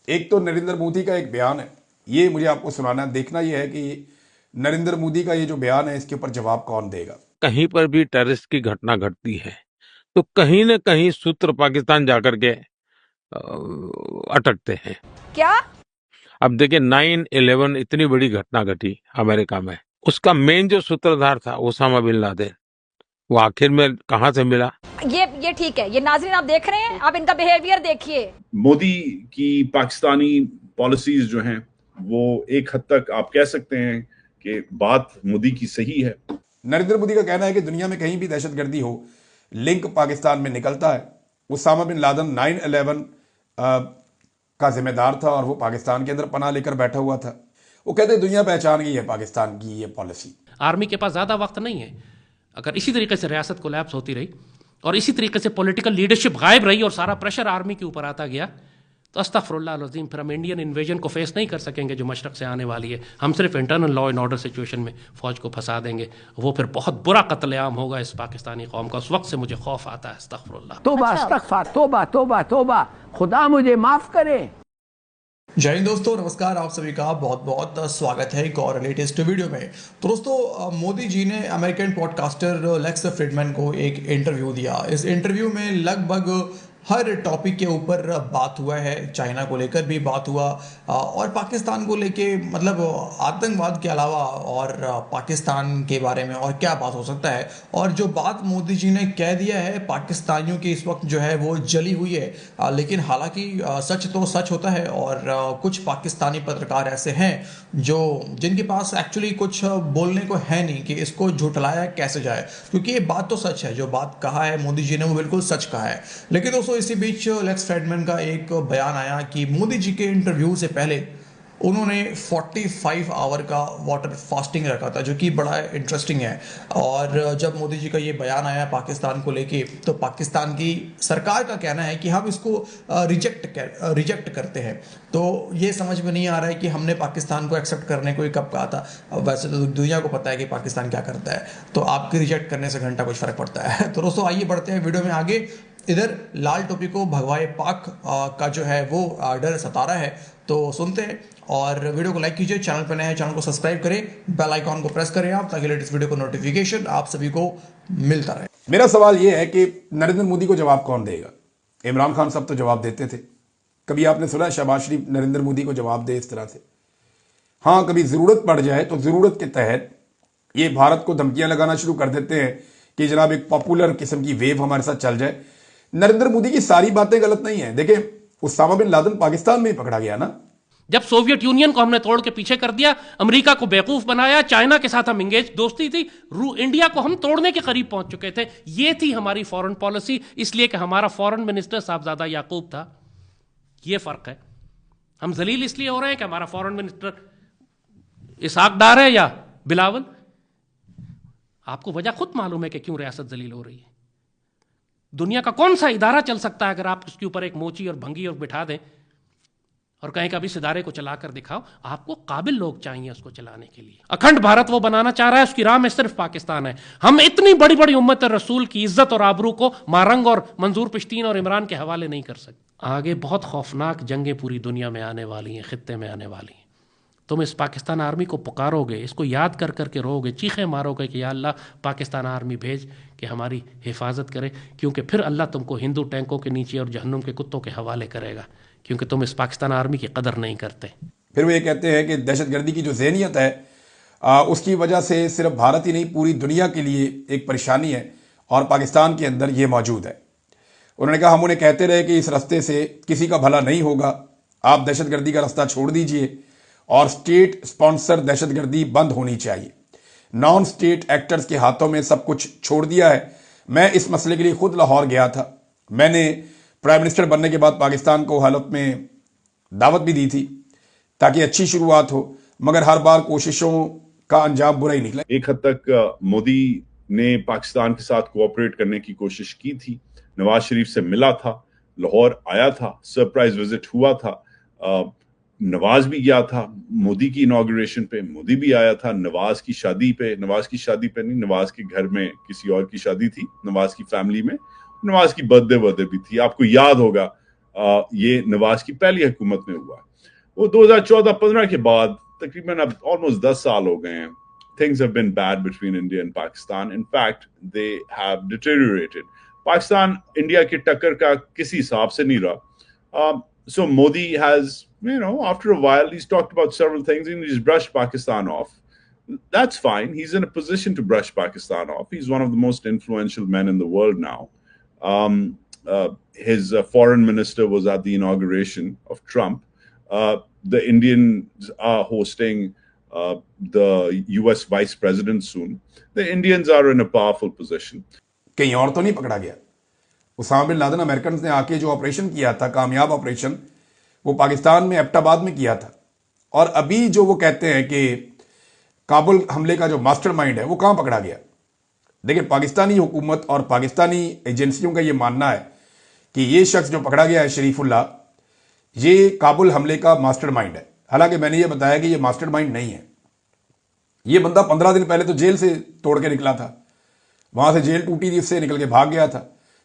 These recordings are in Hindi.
एक तो नरेंद्र मोदी का एक बयान है, ये मुझे आपको सुनाना है। देखना ये है कि नरेंद्र मोदी का ये जो बयान है इसके ऊपर जवाब कौन देगा। कहीं पर भी टेररिस्ट की घटना घटती है तो कहीं न कहीं सूत्र पाकिस्तान जाकर के अटकते हैं। क्या? अब देखिए 9/11 इतनी बड़ी घटना घटी अमेरिका में, उसका मेन जो सूत्रधार था ओसामा बिन लादेन, वो आखिर में कहाँ से मिला? ये ठीक है। ये नाज़रीन आप देख रहे हैं, आप इनका बिहेवियर देखिए। मोदी की पाकिस्तानी पॉलिसीज जो हैं वो एक हद तक आप कह सकते हैं कि बात मोदी की सही है। नरेंद्र मोदी का कहना है कि दुनिया में कहीं भी दहशतगर्दी हो, लिंक पाकिस्तान में निकलता है। उसामा बिन लादेन 9/11 का जिम्मेदार था और वो पाकिस्तान के अंदर पनाह लेकर बैठा हुआ था। वो कहते हैं दुनिया पहचान गई है पाकिस्तान की ये पॉलिसी। आर्मी के पास ज़्यादा वक्त नहीं है। अगर इसी तरीके से रियासत कोलैप्स होती रही और इसी तरीके से पॉलिटिकल लीडरशिप गायब रही और सारा प्रेशर आर्मी के ऊपर आता गया तो अस्तगफुरुल्लाह अज़ीम, फिर हम इंडियन इन्वेजन को फेस नहीं कर सकेंगे जो मशरक़ से आने वाली है। हम सिर्फ internal law and order situation में फ़ौज को फंसा देंगे। वो फिर बहुत बुरा कत्लेआम होगा इस पाकिस्तानी कौम का। उस वक्त से मुझे खौफ आता है। अस्तगफुरुल्लाह, तौबा अस्तगफार, तौबा तौबा तौबा, खुदा मुझे माफ़ करे। जय हिंद दोस्तों, नमस्कार। आप सभी का बहुत बहुत स्वागत है एक और लेटेस्ट वीडियो में। तो दोस्तों, मोदी जी ने अमेरिकन पॉडकास्टर लेक्स फ्रीडमैन को एक इंटरव्यू दिया। इस इंटरव्यू में लगभग हर टॉपिक के ऊपर बात हुआ है। चाइना को लेकर भी बात हुआ और पाकिस्तान को लेके, मतलब आतंकवाद के अलावा और पाकिस्तान के बारे में और क्या बात हो सकता है। और जो बात मोदी जी ने कह दिया है, पाकिस्तानियों की इस वक्त जो है वो जली हुई है। लेकिन हालांकि सच तो सच होता है और कुछ पाकिस्तानी पत्रकार ऐसे हैं जो जिनके पास एक्चुअली कुछ बोलने को है नहीं कि इसको झुठलाया कैसे जाए, क्योंकि ये बात तो सच है। जो बात कहा है मोदी जी ने वो बिल्कुल सच कहा है। लेकिन दोस्तों, इसी बीच लेक्स फ्रीडमैन का एक बयान आया कि मोदी जी के इंटरव्यू से पहले उन्होंने 45 आवर का वाटर फास्टिंग रखा था, जो कि बड़ा इंटरेस्टिंग है। और जब मोदी जी का ये बयान आया पाकिस्तान को लेके, तो पाकिस्तान की सरकार का कहना है कि हम इसको रिजेक्ट करते हैं। तो ये समझ में नहीं आ रहा है कि हमने पाकिस्तान को एक्सेप्ट करने को कब कहा था। वैसे तो दुनिया को पता है कि पाकिस्तान क्या करता है, तो आपके रिजेक्ट करने से घंटा कुछ फ़र्क पड़ता है। तो दोस्तों, आइए बढ़ते हैं वीडियो में आगे। इधर लाल टोपी को भगवाए पाक का जो है वो डर सता रहा है, तो सुनते हैं। और वीडियो को लाइक कीजिए, चैनल पर नए हैं चैनल को सब्सक्राइब करें, बेल आइकॉन को प्रेस करें आप, ताकि लेटेस्ट वीडियो को नोटिफिकेशन आप सभी को मिलता रहे। मेरा सवाल यह है कि नरेंद्र मोदी को जवाब कौन देगा। इमरान खान साहब तो जवाब देते थे। कभी आपने सुना शहबाज शरीफ नरेंद्र मोदी को जवाब दे इस तरह से? हाँ, कभी जरूरत पड़ जाए तो जरूरत के तहत ये भारत को धमकियां लगाना शुरू कर देते हैं कि जनाब एक पॉपुलर किस्म की वेव हमारे साथ चल जाए। नरेंद्र मोदी की सारी बातें गलत नहीं है। देखिए, उसामा बिन लादेन पाकिस्तान में ही पकड़ा गया ना। जब सोवियत यूनियन को हमने तोड़ के पीछे कर दिया, अमेरिका को बेवकूफ बनाया, चाइना के साथ हम इंगेज दोस्ती थी, इंडिया को हम तोड़ने के करीब पहुंच चुके थे। ये थी हमारी फॉरेन पॉलिसी, इसलिए कि हमारा फॉरेन मिनिस्टर साहबजादा याकूब था। ये फर्क है। हम जलील इसलिए हो रहे हैं कि हमारा फॉरेन मिनिस्टर इसहाक डार है या बिलावल। आपको वजह खुद मालूम है कि क्यों रियासत जलील हो रही है। दुनिया का कौन सा इदारा चल सकता है अगर आप उसके ऊपर एक मोची और भंगी और बिठा दें और कहें कि अब इस इदारे को चलाकर दिखाओ। आपको काबिल लोग चाहिए उसको चलाने के लिए। अखंड भारत वो बनाना चाह रहा है, उसकी राह में सिर्फ पाकिस्तान है। हम इतनी बड़ी बड़ी उम्मत रसूल की इज्जत और आबरू को मारंग और मंजूर पश्तीन और इमरान के हवाले नहीं कर सकते। आगे बहुत खौफनाक जंगें पूरी दुनिया में आने वाली हैं, खित्ते में आने वाली हैं। तुम इस पाकिस्तान आर्मी को पुकारोगे, इसको याद कर करके रोगे, चीखें मारोगे कि या अल्लाह पाकिस्तान आर्मी भेज कि हमारी हिफाजत करे, क्योंकि फिर अल्लाह तुमको हिंदू टैंकों के नीचे और जहन्नुम के कुत्तों के हवाले करेगा, क्योंकि तुम इस पाकिस्तान आर्मी की कदर नहीं करते। फिर वो ये कहते हैं कि दहशतगर्दी की जो ज़हनियत है उसकी वजह से सिर्फ भारत ही नहीं पूरी दुनिया के लिए एक परेशानी है और पाकिस्तान के अंदर ये मौजूद है। उन्होंने कहा हम उन्हें कहते रहे कि इस रास्ते से किसी का भला नहीं होगा, आप दहशतगर्दी का रास्ता छोड़ दीजिए और स्टेट स्पॉन्सर दहशतगर्दी बंद होनी चाहिए। नॉन स्टेट एक्टर्स के हाथों में सब कुछ छोड़ दिया है। मैं इस मसले के लिए खुद लाहौर गया था। मैंने प्राइम मिनिस्टर बनने के बाद पाकिस्तान को हालत में दावत भी दी थी ताकि अच्छी शुरुआत हो, मगर हर बार कोशिशों का अंजाम बुरा ही निकला। एक हद तक मोदी ने पाकिस्तान के साथ कोऑपरेट करने की कोशिश की थी। नवाज शरीफ से मिला था, लाहौर आया था, सरप्राइज विजिट हुआ था। नवाज भी गया था मोदी की इनॉग्रेशन पे, मोदी भी आया था नवाज की शादी पे नहीं, नवाज के घर में किसी और की शादी थी, नवाज की फैमिली में, नवाज की बर्थडे भी थी। आपको याद होगा ये नवाज की पहली हुकूमत में हुआ। वो 2014-15 के बाद तकरीबन अब ऑलमोस्ट 10 साल हो गए हैं। Things have been bad between India and Pakistan. In fact, they have deteriorated. Pakistan India की टक्कर का किसी हिसाब से नहीं रहा। So Modi has, after a while, he's talked about several things and he's brushed Pakistan off. That's fine. He's in a position to brush Pakistan off. He's one of the most influential men in the world now. His foreign minister was at the inauguration of Trump. The Indians are hosting the US vice president soon. The Indians are in a powerful position. कहीं और तो नहीं पकड़ा गया। उसामा बिन लादेन अमेरिकन ने आके जो ऑपरेशन किया था, कामयाब ऑपरेशन, वो पाकिस्तान में एबटाबाद में किया था। और अभी जो वो कहते हैं कि काबुल हमले का जो मास्टरमाइंड है वो कहां पकड़ा गया। देखिए, पाकिस्तानी हुकूमत और पाकिस्तानी एजेंसियों का ये मानना है कि ये शख्स जो पकड़ा गया है शरीफुल्लाह, ये काबुल हमले का मास्टरमाइंड है। हालांकि मैंने ये बताया कि ये मास्टरमाइंड नहीं है। ये बंदा 15 दिन पहले तो जेल से तोड़ के निकला था, वहां से जेल टूटी थी, उससे निकल के भाग गया था।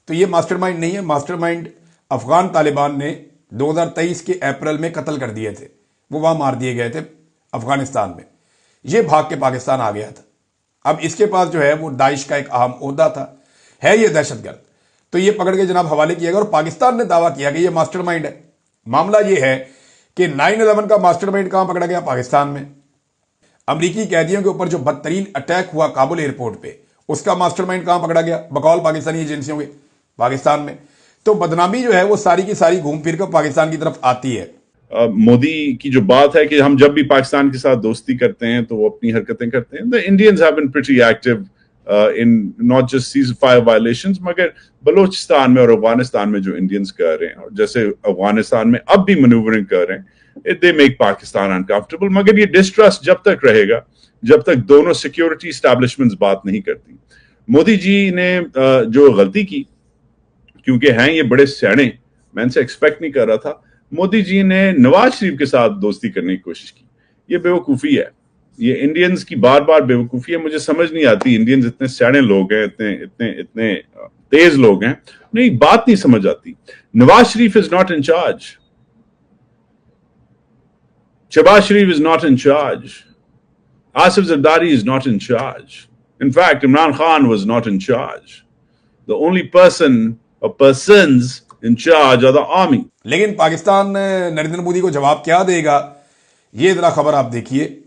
तो ये मास्टरमाइंड नहीं है। मास्टरमाइंड अफगान तालिबान ने 2023 के अप्रैल में कत्ल कर दिए थे, वो वहां मार दिए गए थे अफगानिस्तान में। ये भाग के पाकिस्तान आ गया था। अब इसके पास जो है वो दाइश का एक अहम ओहदा था, है ये दहशतगर्द। तो ये पकड़ के जनाब हवाले किया गया और पाकिस्तान ने दावा किया कि ये मास्टरमाइंड है। मामला ये है कि 9/11 का मास्टरमाइंड कहां पकड़ा गया? पाकिस्तान में। अमरीकी कैदियों के ऊपर जो बदतरीन अटैक हुआ काबुल एयरपोर्ट पे, उसका मास्टरमाइंड कहां पकड़ा गया? बकौल पाकिस्तानी एजेंसियों के, पाकिस्तान में। तो बदनामी जो है वो सारी की सारी घूम फिर कर पाकिस्तान की तरफ आती है। मोदी की जो बात है कि हम जब भी पाकिस्तान के साथ दोस्ती करते हैं तो वो अपनी हरकतें करते हैं। The Indians have been pretty active in not just ceasefire violations, मगर बलूचिस्तान में और अफगानिस्तान में जो इंडियंस कर रहे हैं, और जैसे अफगानिस्तान में अब भी मैन्यूवरिंग कर रहे हैं, दे मेक पाकिस्तान अनकंफर्टेबल। मगर ये डिस्ट्रस्ट जब तक रहेगा जब तक दोनों सिक्योरिटी एस्टैब्लिशमेंट्स बात नहीं करती। मोदी जी ने जो गलती की, क्योंकि हैं ये बड़े सियाने, मैं इनसे एक्सपेक्ट नहीं कर रहा था, मोदी जी ने नवाज शरीफ के साथ दोस्ती करने की कोशिश की। ये बेवकूफ़ी है, ये इंडियंस की बार बार बेवकूफ़ी है। मुझे समझ नहीं आती, इंडियंस इतने सियाने लोग हैं, इतने तेज लोग हैं, नहीं बात नहीं समझ आती। Nawaz Sharif is not in charge, Shahbaz Sharif is not in charge, Asif Zardari is not in charge, in fact Imran Khan was not in charge. The only person or persons in charge are the army. लेकिन पाकिस्तान नरेंद्र मोदी को जवाब क्या देगा, ये जरा खबर आप देखिए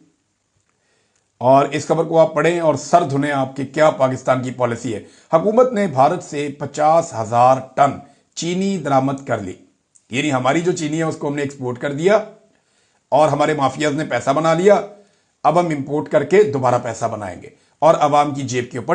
और इस खबर को आप पढ़ें और सर धुने आपके क्या पाकिस्तान की पॉलिसी है। हुकूमत ने भारत से 50,000 टन चीनी दरामद कर ली, यानी हमारी जो चीनी है उसको हमने एक्सपोर्ट कर दिया और हमारे माफियाज ने पैसा बना लिया। अब हम इंपोर्ट करके दोबारा पैसा बनाएंगे और अवाम की जेब के ऊपर